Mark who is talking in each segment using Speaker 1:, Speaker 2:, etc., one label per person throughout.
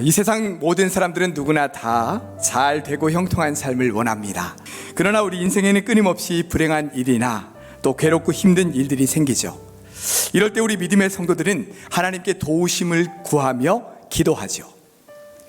Speaker 1: 이 세상 모든 사람들은 누구나 다 잘 되고 형통한 삶을 원합니다. 그러나 우리 인생에는 끊임없이 불행한 일이나 또 괴롭고 힘든 일들이 생기죠. 이럴 때 우리 믿음의 성도들은 하나님께 도우심을 구하며 기도하죠.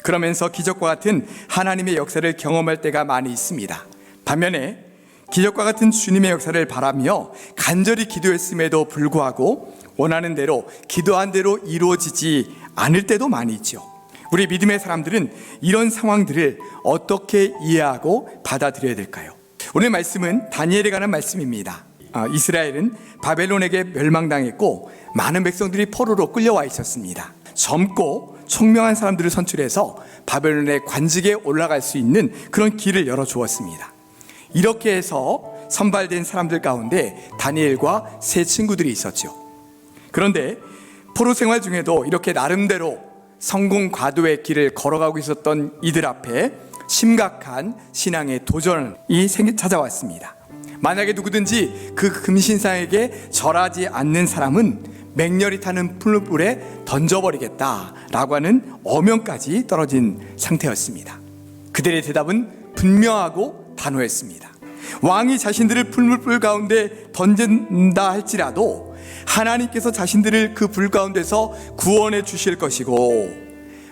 Speaker 1: 그러면서 기적과 같은 하나님의 역사를 경험할 때가 많이 있습니다. 반면에 기적과 같은 주님의 역사를 바라며 간절히 기도했음에도 불구하고 원하는 대로 기도한 대로 이루어지지 않을 때도 많이 있죠. 우리 믿음의 사람들은 이런 상황들을 어떻게 이해하고 받아들여야 될까요? 오늘 말씀은 다니엘에 관한 말씀입니다. 이스라엘은 바벨론에게 멸망당했고 많은 백성들이 포로로 끌려와 있었습니다. 젊고 총명한 사람들을 선출해서 바벨론의 관직에 올라갈 수 있는 그런 길을 열어주었습니다. 이렇게 해서 선발된 사람들 가운데 다니엘과 세 친구들이 있었죠. 그런데 포로 생활 중에도 이렇게 나름대로 성공 과도의 길을 걸어가고 있었던 이들 앞에 심각한 신앙의 도전이 찾아왔습니다. 만약에 누구든지 그 금신상에게 절하지 않는 사람은 맹렬히 타는 풀물불에 던져버리겠다라고 하는 어명까지 떨어진 상태였습니다. 그들의 대답은 분명하고 단호했습니다. 왕이 자신들을 풀물불 가운데 던진다 할지라도 하나님께서 자신들을 그 불 가운데서 구원해 주실 것이고,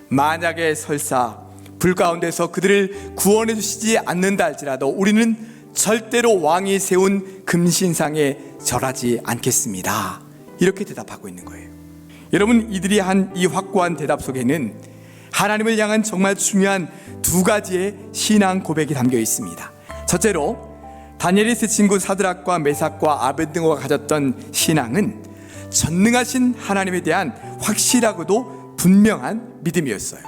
Speaker 1: 만약에 설사 불 가운데서 그들을 구원해 주시지 않는다 할지라도 우리는 절대로 왕이 세운 금신상에 절하지 않겠습니다. 이렇게 대답하고 있는 거예요. 여러분, 이들이 한 이 확고한 대답 속에는 하나님을 향한 정말 중요한 두 가지의 신앙 고백이 담겨 있습니다. 첫째로 다니엘의 세 친구 사드락과 메삭과 아벳느고가 가졌던 신앙은 전능하신 하나님에 대한 확실하고도 분명한 믿음이었어요.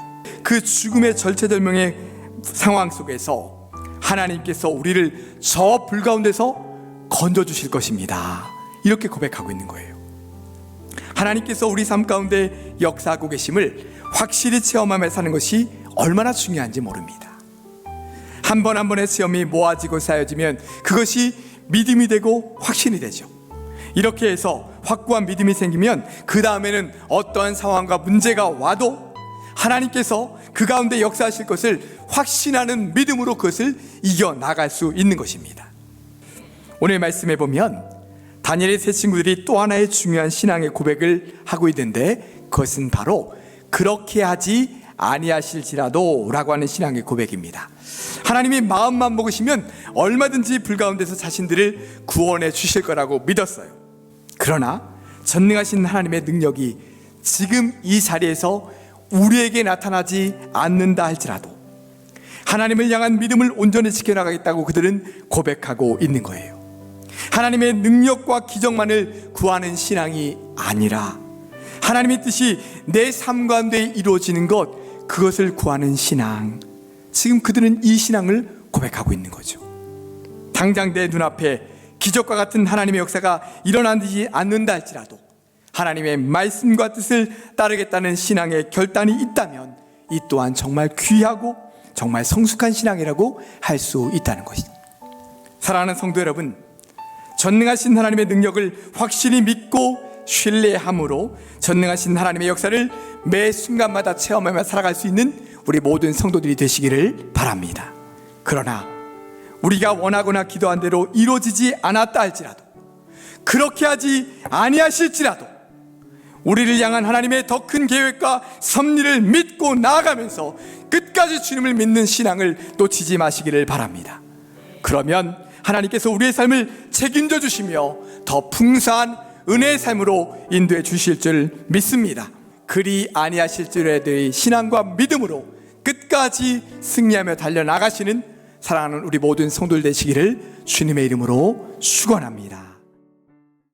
Speaker 1: 그 죽음의 절체절명의 상황 속에서 하나님께서 우리를 저 불 가운데서 건져주실 것입니다. 이렇게 고백하고 있는 거예요. 하나님께서 우리 삶 가운데 역사하고 계심을 확실히 체험하며 사는 것이 얼마나 중요한지 모릅니다. 한 번 한 번의 시험이 모아지고 쌓여지면 그것이 믿음이 되고 확신이 되죠. 이렇게 해서 확고한 믿음이 생기면 그 다음에는 어떠한 상황과 문제가 와도 하나님께서 그 가운데 역사하실 것을 확신하는 믿음으로 그것을 이겨나갈 수 있는 것입니다. 오늘 말씀에 보면 다니엘의 세 친구들이 또 하나의 중요한 신앙의 고백을 하고 있는데, 그것은 바로 그렇게 하지 아니하실지라도 라고 하는 신앙의 고백입니다. 하나님이 마음만 먹으시면 얼마든지 불 가운데서 자신들을 구원해 주실 거라고 믿었어요. 그러나 전능하신 하나님의 능력이 지금 이 자리에서 우리에게 나타나지 않는다 할지라도 하나님을 향한 믿음을 온전히 지켜나가겠다고 그들은 고백하고 있는 거예요. 하나님의 능력과 기적만을 구하는 신앙이 아니라 하나님의 뜻이 내 삶 가운데 이루어지는 것, 그것을 구하는 신앙. 지금 그들은 이 신앙을 고백하고 있는 거죠. 당장 내 눈앞에 기적과 같은 하나님의 역사가 일어나지 않는다 할지라도 하나님의 말씀과 뜻을 따르겠다는 신앙의 결단이 있다면 이 또한 정말 귀하고 정말 성숙한 신앙이라고 할 수 있다는 것입니다. 사랑하는 성도 여러분, 전능하신 하나님의 능력을 확실히 믿고 신뢰함으로 전능하신 하나님의 역사를 매 순간마다 체험하며 살아갈 수 있는 우리 모든 성도들이 되시기를 바랍니다. 그러나 우리가 원하거나 기도한 대로 이루어지지 않았다 할지라도, 그렇게 하지 아니하실지라도 우리를 향한 하나님의 더 큰 계획과 섭리를 믿고 나아가면서 끝까지 주님을 믿는 신앙을 놓치지 마시기를 바랍니다. 그러면 하나님께서 우리의 삶을 책임져 주시며 더 풍성한 은혜의 삶으로 인도해 주실 줄 믿습니다. 그리 아니하실 줄에 대해 신앙과 믿음으로 끝까지 승리하며 달려나가시는 사랑하는 우리 모든 성도들 되시기를 주님의 이름으로 축원합니다.